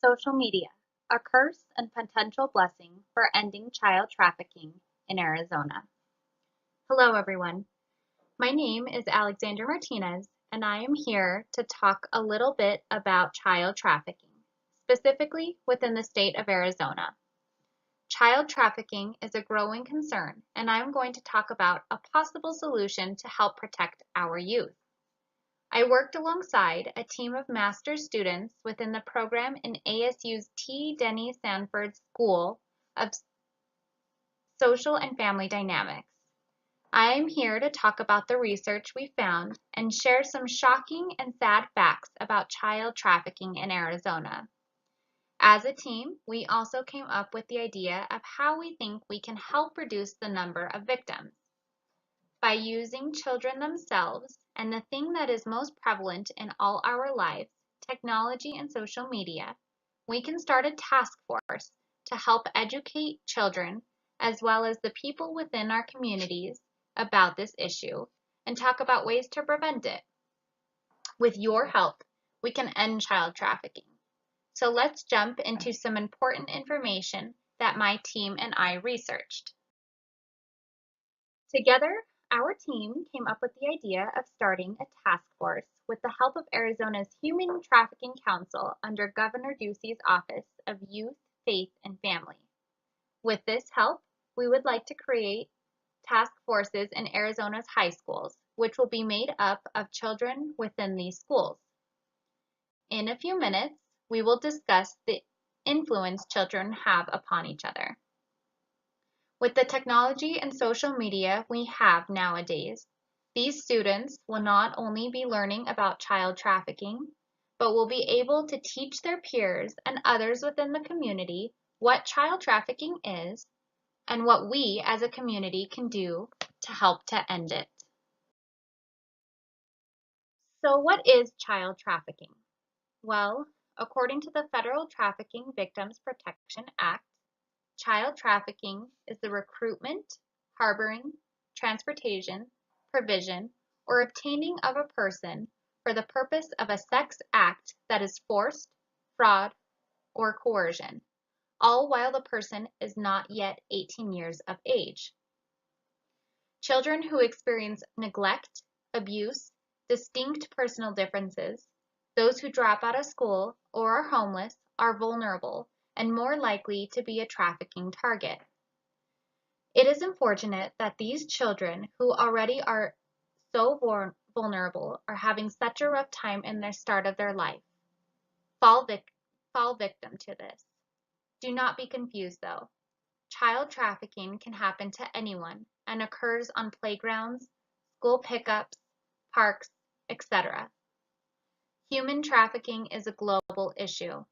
Social media, a curse and potential blessing for ending child trafficking in Arizona. Hello, everyone. My name is Alexandra Martinez, and I am here to talk a little bit about child trafficking, specifically within the state of Arizona. Child trafficking is a growing concern, and I'm going to talk about a possible solution to help protect our youth. I worked alongside a team of master's students within the program in ASU's T. Denny Sanford School of Social and Family Dynamics. I am here to talk about the research we found and share some shocking and sad facts about child trafficking in Arizona. As a team, we also came up with the idea of how we think we can help reduce the number of victims. By using children themselves and the thing that is most prevalent in all our lives, technology and social media, we can start a task force to help educate children as well as the people within our communities about this issue and talk about ways to prevent it. With your help, we can end child trafficking. So let's jump into some important information that my team and I researched. Together, our team came up with the idea of starting a task force with the help of Arizona's Human Trafficking Council under Governor Ducey's Office of Youth, Faith, and Family. With this help, we would like to create task forces in Arizona's high schools, which will be made up of children within these schools. In a few minutes, we will discuss the influence children have upon each other. With the technology and social media we have nowadays, these students will not only be learning about child trafficking, but will be able to teach their peers and others within the community what child trafficking is and what we as a community can do to help to end it. So what is child trafficking? Well, according to the Federal Trafficking Victims Protection Act, child trafficking is the recruitment, harboring, transportation, provision, or obtaining of a person for the purpose of a sex act that is forced, fraud, or coercion, all while the person is not yet 18 years of age. Children who experience neglect, abuse, distinct personal differences, those who drop out of school or are homeless are vulnerable and more likely to be a trafficking target. It is unfortunate that these children who already are so vulnerable are having such a rough time in the start of their life. Fall victim to this. Do not be confused though. Child trafficking can happen to anyone and occurs on playgrounds, school pickups, parks, etc. Human trafficking is a global issue.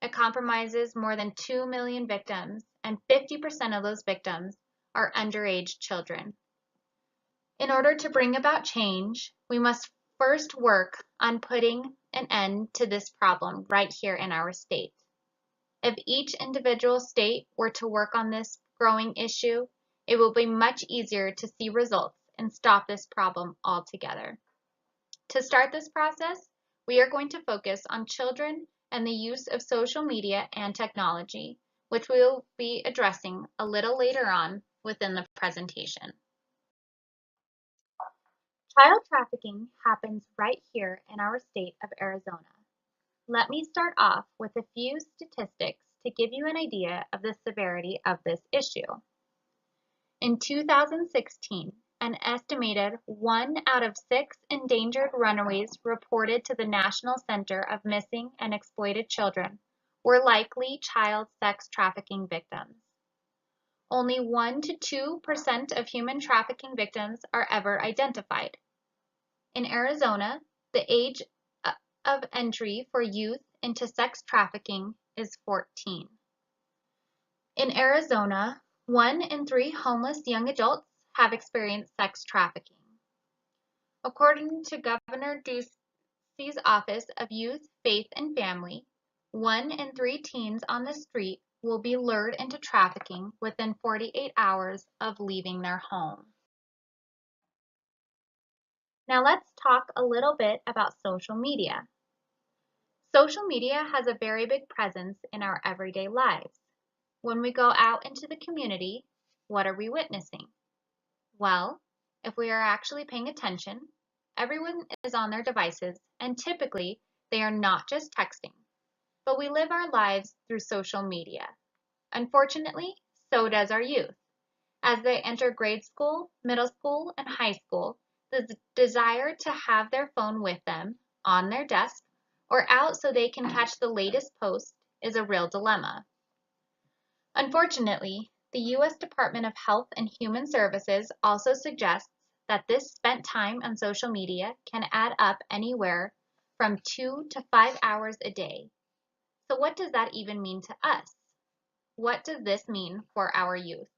It compromises more than 2 million victims, and 50% of those victims are underage children. In order to bring about change, we must first work on putting an end to this problem right here in our state. If each individual state were to work on this growing issue, it will be much easier to see results and stop this problem altogether. To start this process, we are going to focus on children and the use of social media and technology, which we will be addressing a little later on within the presentation. Child trafficking happens right here in our state of Arizona. Let me start off with a few statistics to give you an idea of the severity of this issue. In 2016, an estimated 1 out of 6 endangered runaways reported to the National Center of Missing and Exploited Children were likely child sex trafficking victims. Only 1 to 2% of human trafficking victims are ever identified. In Arizona, the age of entry for youth into sex trafficking is 14. In Arizona, 1 in 3 homeless young adults have experienced sex trafficking. According to Governor Ducey's Office of Youth, Faith, and Family, 1 in 3 teens on the street will be lured into trafficking within 48 hours of leaving their home. Now let's talk a little bit about social media. Social media has a very big presence in our everyday lives. When we go out into the community, what are we witnessing? Well, if we are actually paying attention, everyone is on their devices, and typically they are not just texting, but we live our lives through social media. Unfortunately, so does our youth. As they enter grade school, middle school, and high school, the desire to have their phone with them, on their desk, or out so they can catch the latest post is a real dilemma. Unfortunately, the U.S. Department of Health and Human Services also suggests that this spent time on social media can add up anywhere from 2 to 5 hours a day. So what does that even mean to us? What does this mean for our youth?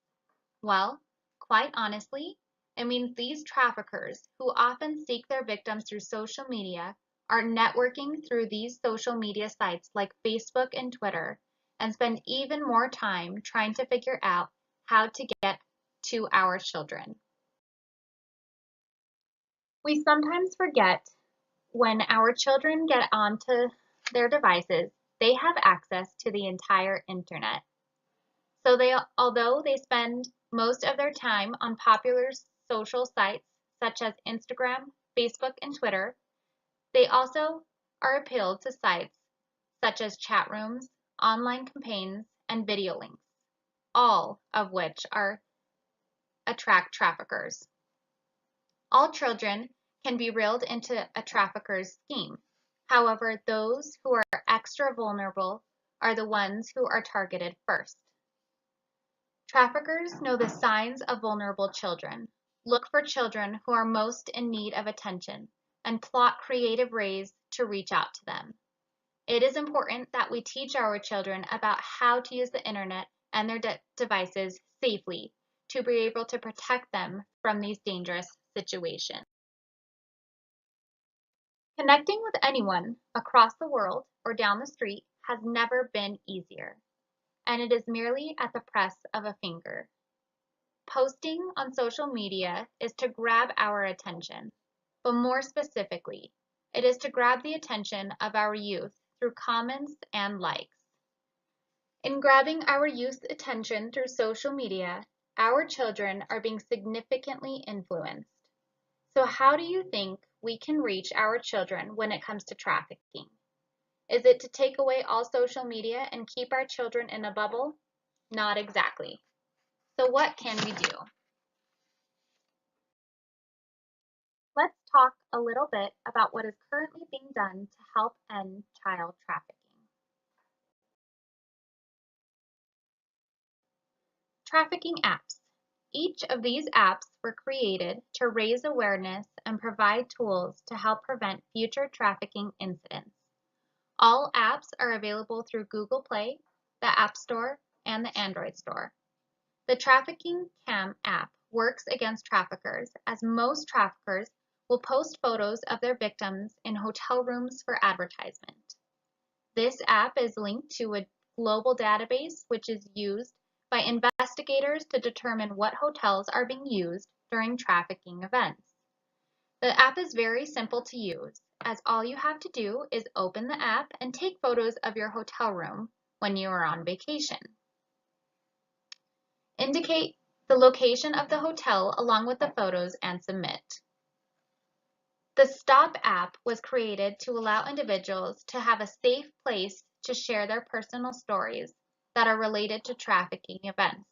Well, quite honestly, it means these traffickers, who often seek their victims through social media, are networking through these social media sites like Facebook and Twitter, and spend even more time trying to figure out how to get to our children. We sometimes forget when our children get onto their devices, they have access to the entire internet. So although they spend most of their time on popular social sites such as Instagram, Facebook, and Twitter, they also are appealed to sites such as chat rooms, online campaigns, and video links, all of which attract traffickers. All children can be reeled into a trafficker's scheme. However, those who are extra vulnerable are the ones who are targeted first. Traffickers know the signs of vulnerable children, look for children who are most in need of attention, and plot creative ways to reach out to them. It is important that we teach our children about how to use the internet and their devices safely to be able to protect them from these dangerous situations. Connecting with anyone across the world or down the street has never been easier, and it is merely at the press of a finger. Posting on social media is to grab our attention, but more specifically, it is to grab the attention of our youth through comments and likes. In grabbing our youth's attention through social media, our children are being significantly influenced. So how do you think we can reach our children when it comes to trafficking? Is it to take away all social media and keep our children in a bubble? Not exactly. So what can we do? Let's talk a little bit about what is currently being done to help end child trafficking. Trafficking apps. Each of these apps were created to raise awareness and provide tools to help prevent future trafficking incidents. All apps are available through Google Play, the App Store, and the Android Store. The Trafficking Cam app works against traffickers, as most traffickers will post photos of their victims in hotel rooms for advertisement. This app is linked to a global database which is used by investigators to determine what hotels are being used during trafficking events. The app is very simple to use, as all you have to do is open the app and take photos of your hotel room when you are on vacation. Indicate the location of the hotel along with the photos and submit. The Stop app was created to allow individuals to have a safe place to share their personal stories that are related to trafficking events,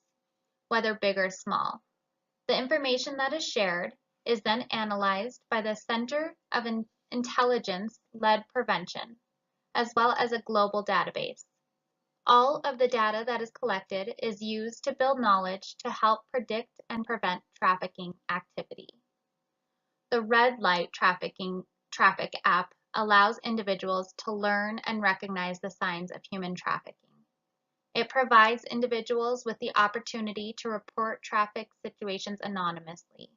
whether big or small. The information that is shared is then analyzed by the Center of Intelligence-Led Prevention, as well as a global database. All of the data that is collected is used to build knowledge to help predict and prevent trafficking activity. The Red Light Traffic app allows individuals to learn and recognize the signs of human trafficking. It provides individuals with the opportunity to report traffic situations anonymously.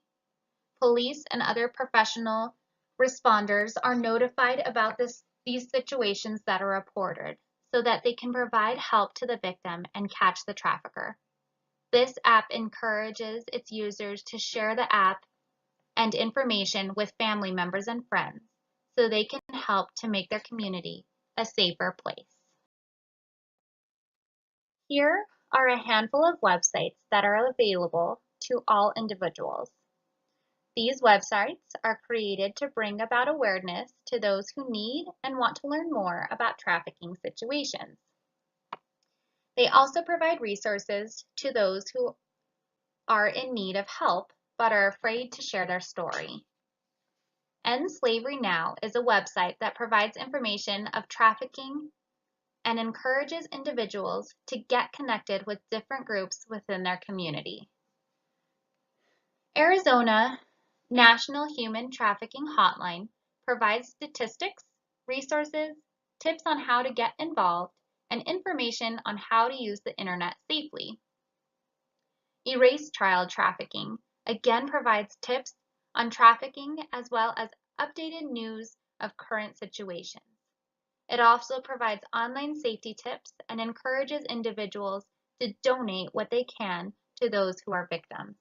Police and other professional responders are notified about these situations that are reported, so that they can provide help to the victim and catch the trafficker. This app encourages its users to share the app and information with family members and friends, so they can help to make their community a safer place. Here are a handful of websites that are available to all individuals. These websites are created to bring about awareness to those who need and want to learn more about trafficking situations. They also provide resources to those who are in need of help but are afraid to share their story. End Slavery Now is a website that provides information of trafficking and encourages individuals to get connected with different groups within their community. Arizona National Human Trafficking Hotline provides statistics, resources, tips on how to get involved, and information on how to use the internet safely. Erase Child Trafficking again provides tips on trafficking as well as updated news of current situations. It also provides online safety tips and encourages individuals to donate what they can to those who are victims.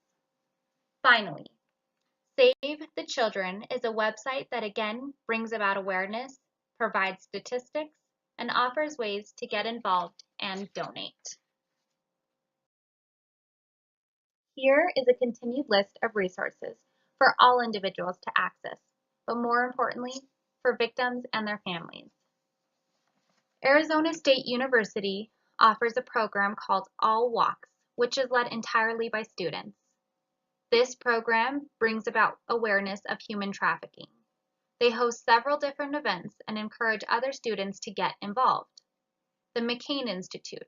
Finally, Save the Children is a website that again brings about awareness, provides statistics, and offers ways to get involved and donate. Here is a continued list of resources for all individuals to access, but more importantly, for victims and their families. Arizona State University offers a program called All Walks, which is led entirely by students. This program brings about awareness of human trafficking. They host several different events and encourage other students to get involved. The McCain Institute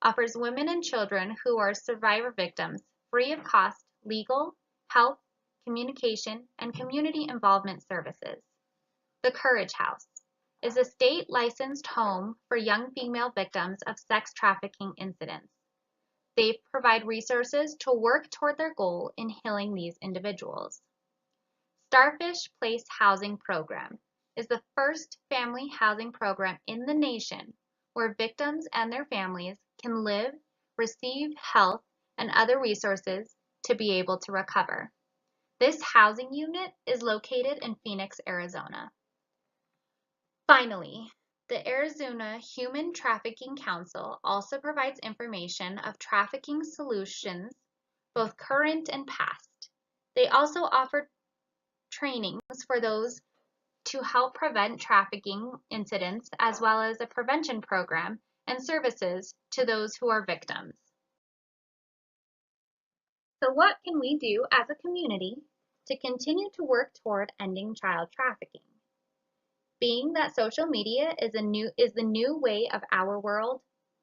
offers women and children who are survivor victims free of cost legal, health, communication, and community involvement services. The Courage House is a state licensed home for young female victims of sex trafficking incidents. They provide resources to work toward their goal in healing these individuals. Starfish Place Housing Program is the first family housing program in the nation where victims and their families can live, receive health, and other resources to be able to recover. This housing unit is located in Phoenix, Arizona. Finally, the Arizona Human Trafficking Council also provides information of trafficking solutions, both current and past. They also offer trainings for those to help prevent trafficking incidents, as well as a prevention program and services to those who are victims. So what can we do as a community to continue to work toward ending child trafficking? Being that social media is the new way of our world,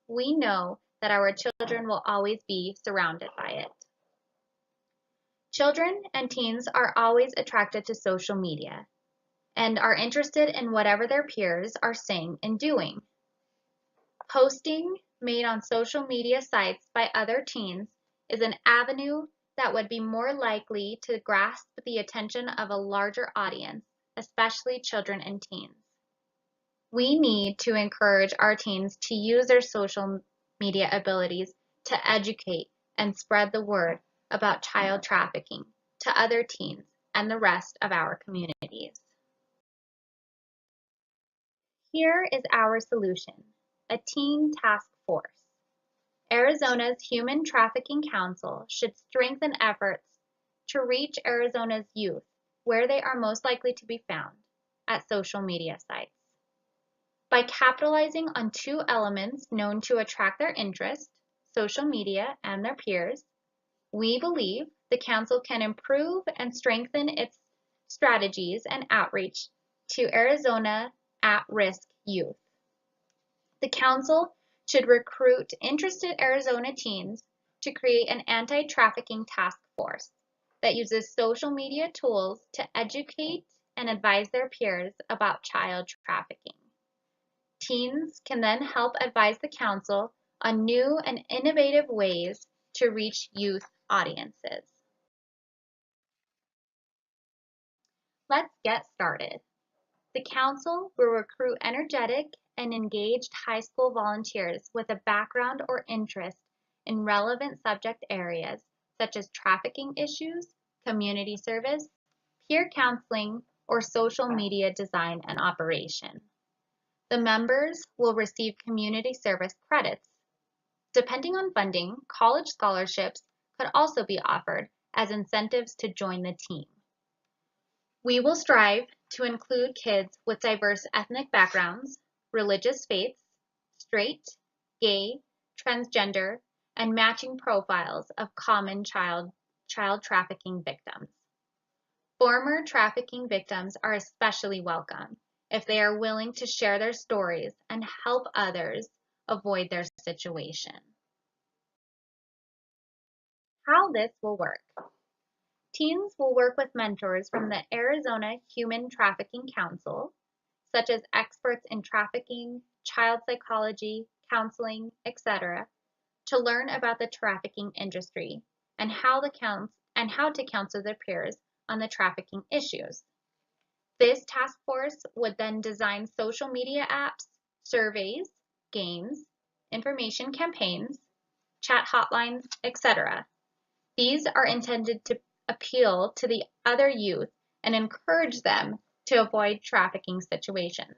we know that our children will always be surrounded by it. Children and teens are always attracted to social media and are interested in whatever their peers are saying and doing. Posting made on social media sites by other teens is an avenue that would be more likely to grasp the attention of a larger audience, especially children and teens. We need to encourage our teens to use their social media abilities to educate and spread the word about child trafficking to other teens and the rest of our communities. Here is our solution, a teen task force. Arizona's Human Trafficking Council should strengthen efforts to reach Arizona's youth where they are most likely to be found, at social media sites. By capitalizing on two elements known to attract their interest, social media and their peers, we believe the Council can improve and strengthen its strategies and outreach to Arizona at-risk youth. The Council should recruit interested Arizona teens to create an anti-trafficking task force that uses social media tools to educate and advise their peers about child trafficking. Teens can then help advise the Council on new and innovative ways to reach youth audiences. Let's get started. The Council will recruit energetic and engaged high school volunteers with a background or interest in relevant subject areas such as trafficking issues, community service, peer counseling, or social media design and operation. The members will receive community service credits. Depending on funding, college scholarships could also be offered as incentives to join the team. We will strive to include kids with diverse ethnic backgrounds, religious faiths, straight, gay, transgender, and matching profiles of common child trafficking victims. Former trafficking victims are especially welcome if they are willing to share their stories and help others avoid their situation. How this will work. Teens will work with mentors from the Arizona Human Trafficking Council, such as experts in trafficking, child psychology, counseling, etc., to learn about the trafficking industry and how to counsel their peers on the trafficking issues. This task force would then design social media apps, surveys, games, information campaigns, chat hotlines, etc. These are intended to appeal to the other youth and encourage them to avoid trafficking situations.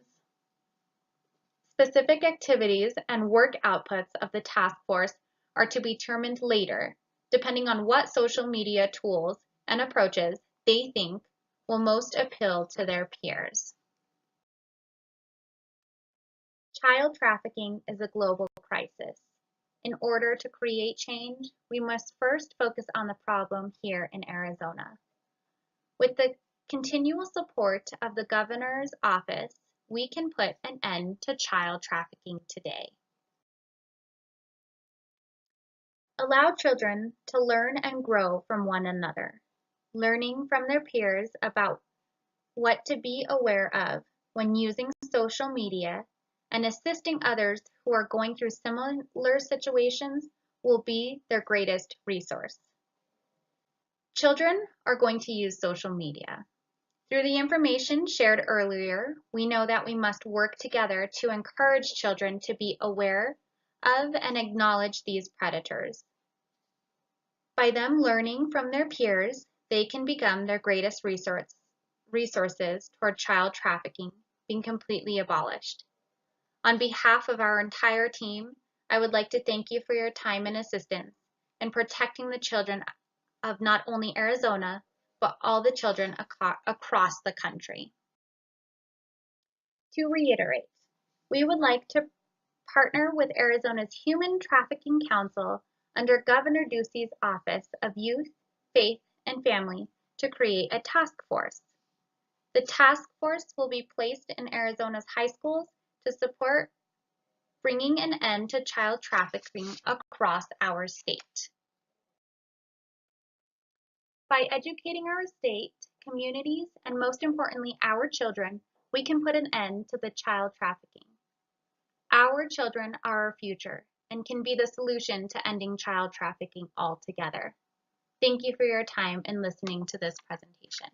Specific activities and work outputs of the task force are to be determined later, depending on what social media tools and approaches they think will most appeal to their peers. Child trafficking is a global crisis. In order to create change, we must first focus on the problem here in Arizona. With the continual support of the governor's office, we can put an end to child trafficking today. Allow children to learn and grow from one another, learning from their peers about what to be aware of when using social media and assisting others who are going through similar situations will be their greatest resource. Children are going to use social media. Through the information shared earlier, we know that we must work together to encourage children to be aware of and acknowledge these predators. By them learning from their peers, they can become their greatest resources toward child trafficking being completely abolished. On behalf of our entire team, I would like to thank you for your time and assistance in protecting the children of not only Arizona, but all the children across the country. To reiterate, we would like to partner with Arizona's Human Trafficking Council under Governor Ducey's Office of Youth, Faith, and Family to create a task force. The task force will be placed in Arizona's high schools to support bringing an end to child trafficking across our state. By educating our state, communities, and most importantly, our children, we can put an end to the child trafficking. Our children are our future and can be the solution to ending child trafficking altogether. Thank you for your time and listening to this presentation.